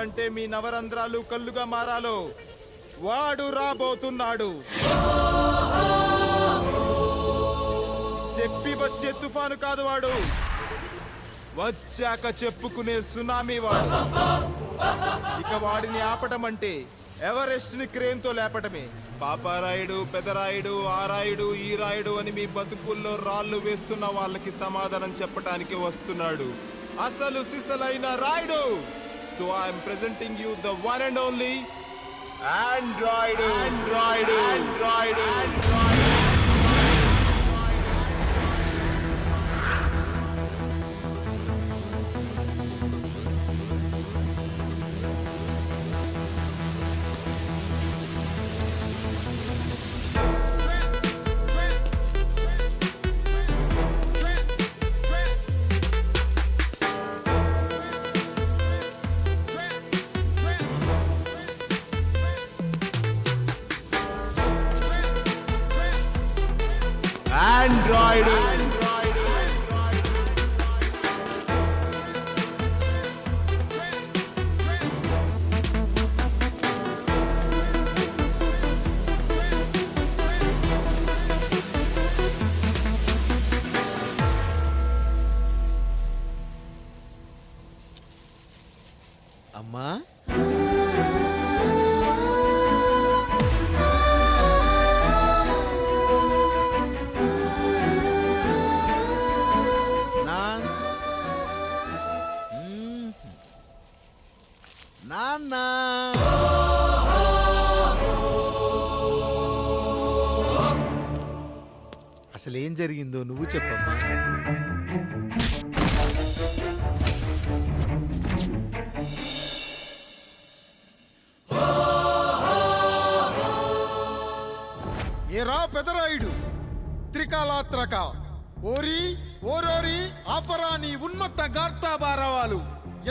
కావాలంటే మీ నవరంధ్రాలు కళ్ళుగా మారాలో వాడు రాబోతున్నాడు. చెప్పి వచ్చే తుఫాను కాదు వాడు, వచ్చాక చెప్పుకునే సునామీ వాడు. ఇక వాడిని ఆపటం అంటే ఎవరెస్ట్ ని క్రేన్ తో లేపటమే. పాపారాయుడు, పెదరాయుడు, ఆ రాయుడు, ఈ రాయుడు అని మీ బతుకుల్లో రాళ్లు వేస్తున్న వాళ్ళకి సమాధానం చెప్పడానికి వస్తున్నాడు అసలు సిసలైన Rayudu. So I'm presenting you the one and only Android. Android Android Android అమ్మా నాన్న అసలేం జరిగిందో నువ్వు చెప్పమ్మా. ఏరా పెదరాయుడు, త్రికాలాత్రక ఓరి ఓరోరి ఆపరా నీ ఉన్మత్త గార్తాబారవాలు.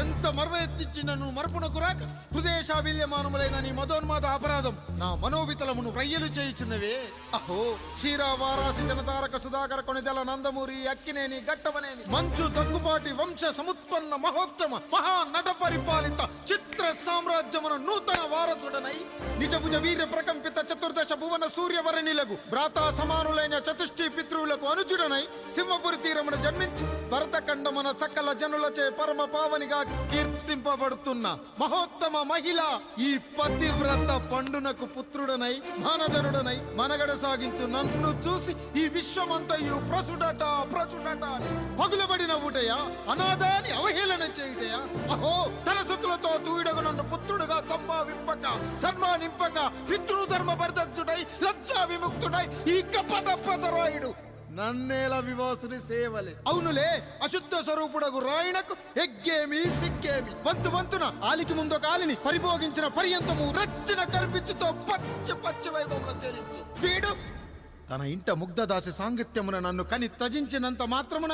ఎంత మర్వెత్తించినను మరపునకు రాక హృదయశావిల్యమానములైన నీ మదోన్మాద అపరాధం నా మనోవితలమును రయ్యలు చేయుచున్నవే. అహో క్షీర వారాసి జనతారక సుధాకర కొనిదెల నందమూరి అక్కినేని గట్టవనేని మంచు దగ్గుపాటి వంశ సముత్పన్న మహోత్తమ మహా నట పరిపాలిత చిత్ర సామ్రాజ్యమున నూతన వారసుడనై నిజభుజ వీర్య ప్రకంపిత చతుర్దశ భువన సూర్యవరణిలకు భ్రాతా సమానులైన చతుష్టి పితృవులకు అనుజుడనై సింహపురి తీరమున జన్మించి భరతఖండమున సకల జనులచే పరమ పావనిగా కీర్తింపబడుతున్న మహోత్తమ మహిళ ఈ పతివ్రత పండునకు పుత్రుడనై మానధనుడనై మనగడ సాగించు నన్ను చూసి ఈ విశ్వమంతయు ప్రసుడట ప్రచుడట అని పగులబడిన ఊటయా, అనాథాన్ని అవహేళన చేయుటయా. అహో తన సతులతో తూయిడగు నన్ను పుత్రుడుగా సంభావింపక సన్మానింపక పితృధర్మ పరిదక్షుడై లజ్జా విముక్తుడై ఈ కపట పదరాయుడు నన్నేల వివాసుని సేవలే. అవునులే, అశుద్ధ స్వరూపుడగు రాయణకు ఎగ్గేమి సిగ్గేమి. వంతు వంతున ఆలికి ముందు కాలిని పరిభోగించిన పర్యంతము రచ్చన కర్పించుతో పచ్చ పచ్చ వైభవంలో తేలించు. వీడు తన ఇంట ముగ్ధదాసి సాంగత్యమున నన్ను కని త్యజించినంత మాత్రమున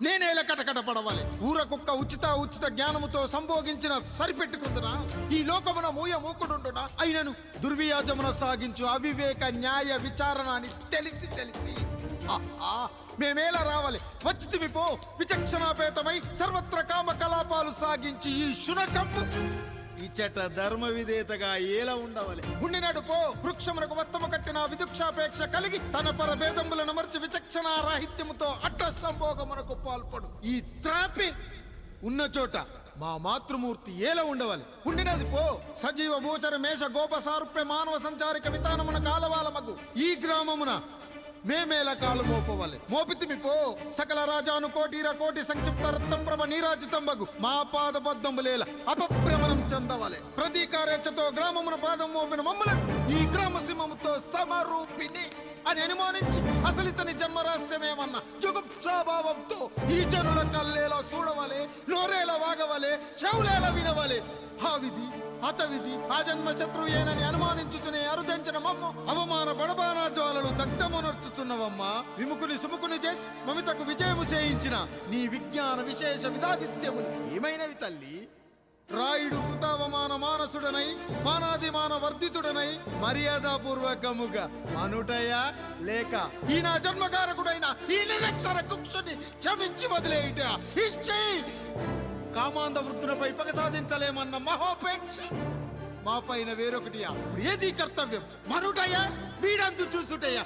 నేనేలా కటకట పడవాలి. ఊర కుక్క ఉచిత జ్ఞానముతో సంభోగించిన సరిపెట్టుకుంటున్నా ఈ లోకమున మూకుడుండునా. అయినను దుర్వ్యాజమున సాగించు అవివేక న్యాయ విచారణ అని తెలిసి మేమేలా రావాలి. వచ్చితిమి పో విచక్షణాపేతమై సర్వత్ర కామ కలాపాలు సాగించి ఈ శునకంపు ఇచ్చట ధర్మ విధేతగా ఏలా ఉండవాలి. ఉండినాడు పో వృక్షమునకు వస్తము కట్టిన విదుక్షాపేక్ష కలిగి తన పరభేదములను మర్చి విచక్షణ రాహిత్యముతో అట్ట సంభోగమునకు పాల్పడు. ఈ త్రాపి ఉన్న చోట మా మాతృమూర్తి ఏలా ఉండవాలి. ఉండినది పో సజీవ భూచర మేష గోప సారూప్య మానవ సంచారిక విధానమున కాలవాలమగు ఈ గ్రామమున మేమేలా కాలు మోపవాలి. మోపితిమి పో సకల రాజాను కోటి సంక్షిప్త రత్నప్రభ నీరాజితంబగు మా పాద బద్ధంబులేల అపభ్రమణం చెందవాలి. ప్రతీకారేచ్ఛతో గ్రామమున పాదం మోపిన మమ్మలను ఈ గ్రామ సింహముతో సమరూపిణి అని అనుమానించి అసలితని జన్మరహస్యమేమన్నా జుగుప్సాభావంతో ఈ జనుల కల్లేలా చూడవాలి, నోరేలా వాగవాలి, చెవులేలా వినవాలి. ఆ విధి హతవిధి ఆ జన్మ శత్రువు ఏనని అనుమానించుచునే అరుదించిన మమ్మ అవమాన బడబానా జ్వాలలు దగ్ధమునర్చుచున్నవమ్మా. విముకుని సుముకుని చేసి మమితకు విజయము చేయించిన నీ విజ్ఞాన విశేష విధాదిత్యములు ఏమైనవి తల్లి. రాయుడు కృతావమాన మానసుడనై మానాదిమాన వర్ధితుడనై మర్యాదాపూర్వకముగా అనుటయా లేక ఈ నా జన్మకారకుడైన ఈ నిరక్షర కుక్షుని క్షమించి వదిలేయుట ఇష్చేయి. కామాంధ వృద్ధులపై పగ సాధించలేమన్న మహోపేక్ష మా పైన వేరొకటియా. ఇప్పుడు ఏది కర్తవ్యం? మనుటయ్యా, వీడందు చూసుటయ్యా.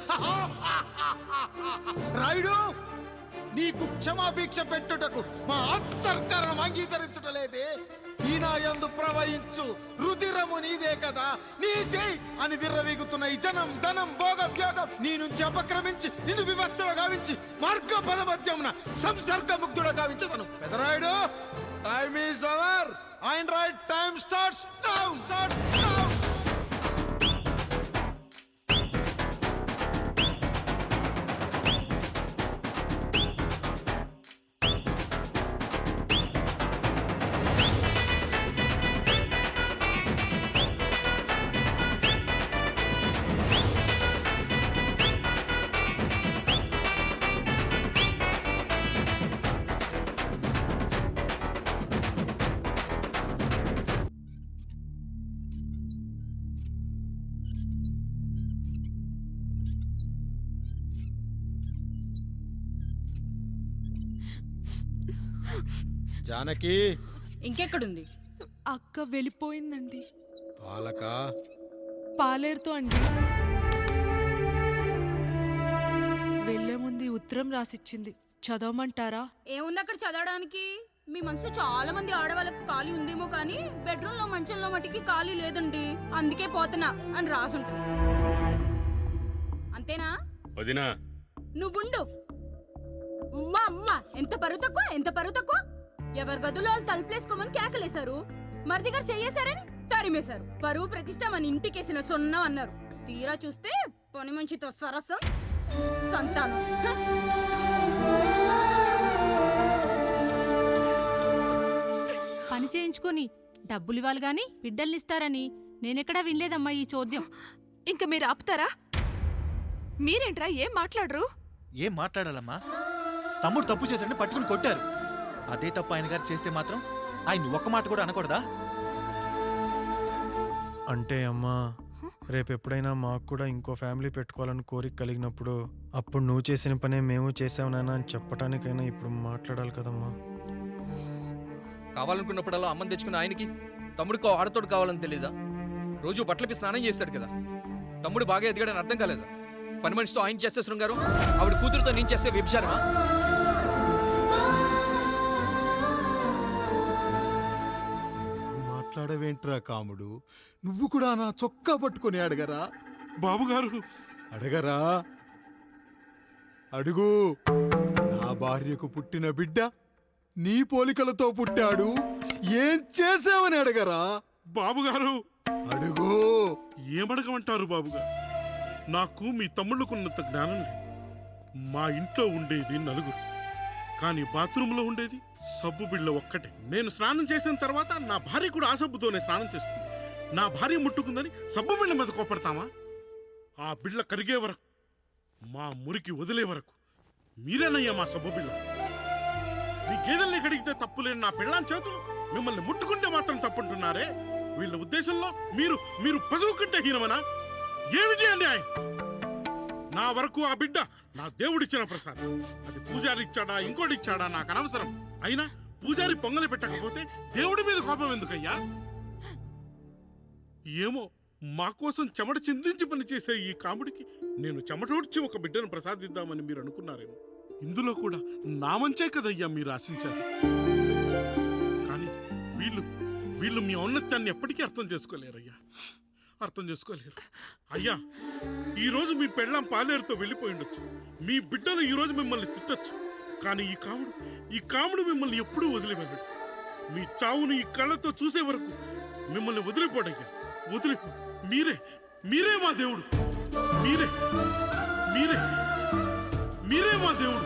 రాయుడు, నీకు క్షమాభిక్ష పెట్టుటకు మా అంతర్కరణం అంగీకరించుటలేదే. ఈనాయందు ప్రవహించు రుధిరము నీదే కదా, నీదే అని విర్రవీగుతున్న ఈ జనం, ధనం, భోగం, యోగం నీ నుంచి అపక్రమించి నిన్ను వివస్థలో గావించి మార్గ పదమధ్యమున సంసర్గముగ్ధుడ గావించదను. Pedarayudu, time is over. ఆయన right time starts now. Janaki, ఇంకెక్కడుంది? అక్క వెళ్ళిపోయిందండి. పాలక పాలేరుతో అండి. వెళ్లే ముందు ఉత్తరం రాసిచ్చింది, చదవమంటారా? ఏముంది అక్కడ చదవడానికి? మీ మనసులో చాలా మంది ఆడవాళ్ళకి ఖాళీ ఉందేమో కానీ బెడ్రూమ్ లో మంచంలో మట్టికి ఖాళీ లేదండి, అందుకే పోతున్నా అని రాసుంటది. అంతేనా? వదినా, నువ్వుండు. ఉమ్మా అమ్మా, ఎంత పరువు తక్కువ, ఎంత పరువు తక్కువ! ఎవరి గదులో వాళ్ళు తలుపులేసుకోమని కేకలేశారు, మరిది గారు చెయ్యేశారని తరిమేశారు. పరువు ప్రతిష్ట మన ఇంటికేసిన సొన్నం అన్నారు. తీరా చూస్తే పని మంచితో సరసం, సంతానం. హ! పని చేయించుకొని డబ్బులు ఇవ్వాలి గాని బిడ్డల్నిస్తారని నేనెక్కడా వినలేదమ్మా ఈ చోద్యం. ఇంక మీరు ఆపుతారా? మీరేంట్రా ఏం మాట్లాడరు? ఏం మాట్లాడాలమ్మా? తమ్ముడు తప్పు చేశాడని పట్టుకుని కొట్టారు. అదే తప్పు ఆయన గారు చేస్తే మాత్రం ఆయన ఒక్క మాట కూడా అనకూడదా? అంటే అమ్మా, రేపెప్పుడైనా మాకు కూడా ఇంకో ఫ్యామిలీ పెట్టుకోవాలని కోరిక కలిగినప్పుడు అప్పుడు నువ్వు చేసిన పనే మేము చేసావు నాన్న అని చెప్పడానికైనా ఇప్పుడు మాట్లాడాలి కదమ్మా. కావాలనుకున్నప్పుడల్లా అమ్మని తెచ్చుకున్న ఆయనకి తమ్ముడికో ఆడతోడు కావాలని తెలీదా? రోజు బట్టలపి స్నానం చేస్తాడు కదా. తమ్ముడు బాగా ఎదిగాడని అర్థం కాలేదా? పని మనిషితో ఆయన చేస్తే శృంగారం, ఆవిడ కూతురుతో నేను చేస్తే వ్యభిచారమా? మాట్లాడవేంట్రా కాముడు? నువ్వు కూడా నా చొక్కా పట్టుకొని అడగరా? బాబుగారు, అడగరా? అడుగు. నా భార్యకు పుట్టిన బిడ్డ నీ పోలికలతో పుట్టాడు, ఏం చేసావని అడగరా? బాబుగారు, అడుగు. ఏమడగమంటారు బాబుగారు? నాకు మీ తమ్ముళ్ళకున్నంత జ్ఞానం లేదు. మా ఇంట్లో ఉండేది నలుగురు, కానీ బాత్రూంలో ఉండేది సబ్బు బిళ్ళ ఒక్కటే. నేను స్నానం చేసిన తర్వాత నా భార్య కూడా ఆ సబ్బుతోనే స్నానం చేస్తుంది. నా భార్య ముట్టుకుందని సబ్బు బిళ్ళ మీద కోపడతామా? ఆ బిళ్ళ కరిగే వరకు, మా మురికి వదిలే వరకు మీరేనయ్యా మా సబ్బు బిళ్ళ. మీ గేదెల్ని కడిగితే తప్పులేని నా పిల్లాని చేతులు మిమ్మల్ని ముట్టుకుంటే మాత్రం తప్పుంటున్నారే. వీళ్ళ ఉద్దేశంలో మీరు పశువు కంటే హీనమనా? ఏమిటి అన్యాయం? నా వరకు ఆ బిడ్డ నా దేవుడిచ్చిన ప్రసాదం. అది పూజారి ఇచ్చాడా ఇంకోటి ఇచ్చాడా నాకు అనవసరం. అయినా పూజారి పొంగలి పెట్టకపోతే దేవుడి మీద కోపం ఎందుకయ్యా? ఏమో, మా కోసం చెమట చిందించి పనిచేసే ఈ కాముడికి నేను చెమటోడ్చి ఒక బిడ్డను ప్రసాదిద్దామని మీరు అనుకున్నారేమో. ఇందులో కూడా నా మంచే కదయ్యా మీరు ఆశించారు. కానీ వీళ్ళు మీ ఔన్నత్యాన్ని ఎప్పటికీ అర్థం చేసుకోలేరయ్యా, అర్థం చేసుకోలేరు. అయ్యా, ఈరోజు మీ పెళ్ళాం పాలేరుతో వెళ్ళిపోయి ఉండొచ్చు, మీ బిడ్డలు ఈరోజు మిమ్మల్ని తిట్టచ్చు. కానీ ఈ కాముడు మిమ్మల్ని ఎప్పుడూ వదిలిపెట్టడు. మీ చావును ఈ కళ్ళతో చూసే వరకు మిమ్మల్ని వదిలిపోడయ్యా, వదిలిపో. మీరే మా దేవుడు, మీరే మా దేవుడు.